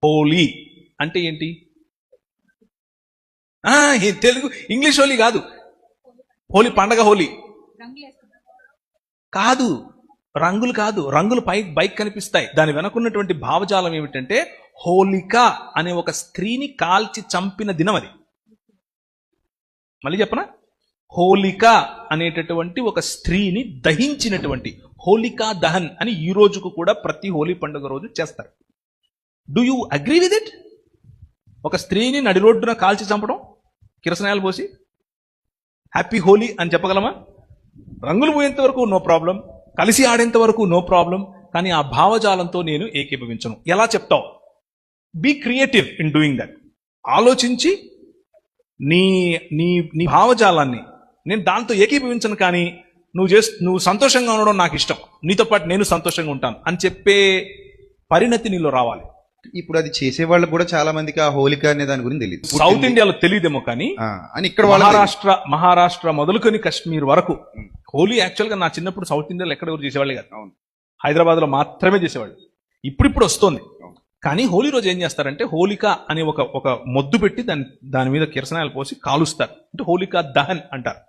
హోలీ అంటే ఏంటి? తెలుగు ఇంగ్లీష్ హోలీ కాదు. హోలీ పండగ, హోలీ కాదు, రంగులు కాదు. రంగులు బైక్ కనిపిస్తాయి. దాని వెనకున్నటువంటి భావజాలం ఏమిటంటే హోలిక అనే ఒక స్త్రీని కాల్చి చంపిన దినం అది. మళ్ళీ చెప్పనా? హోలిక అనేటటువంటి ఒక స్త్రీని దహించినటువంటి హోలికా దహన్ అని ఈ రోజుకు కూడా ప్రతి హోలీ పండుగ రోజు చేస్తారు. Do you agree with it? ఒక స్త్రీని నడి రోడ్డున కాల్చి చంపడం, కిరసనాయలు పోసి హ్యాపీ హోలీ అని చెప్పగలమా? రంగులు పోయేంత వరకు నో ప్రాబ్లం, కలిసి ఆడేంత వరకు నో ప్రాబ్లం. కానీ ఆ భావజాలంతో నేను ఏకీభవించను. ఎలా చెప్తావు? Be creative in doing that. ఆలోచించి నీ నీ నీ భావజాలాన్ని, నేను దాంతో ఏకీభవించను, కానీ నువ్వు సంతోషంగా ఉండడం నాకు ఇష్టం, నీతో పాటు నేను సంతోషంగా ఉంటాను అని చెప్పే పరిణతి నీలో రావాలి. ఇప్పుడు అది చేసే వాళ్ళకి కూడా చాలా మందికి ఆ హోలిక అనే దాని గురించి తెలియదు. సౌత్ ఇండియాలో తెలియదేమో, కానీ ఇక్కడ మహారాష్ట్ర మొదలుకొని కాశ్మీర్ వరకు హోలీ యాక్చువల్ గా నా చిన్నప్పుడు సౌత్ ఇండియాలో ఎక్కడ ఎవరు చేసేవాళ్ళు కాదు. హైదరాబాద్ లో మాత్రమే చేసేవాళ్ళు. ఇప్పుడు వస్తుంది. కానీ హోలీ రోజు ఏం చేస్తారంటే హోలిక అనే ఒక మొద్దు పెట్టి దాని మీద కిరసనాయలు పోసి కాలుస్తారు. అంటే హోలికా దహన్ అంటారు.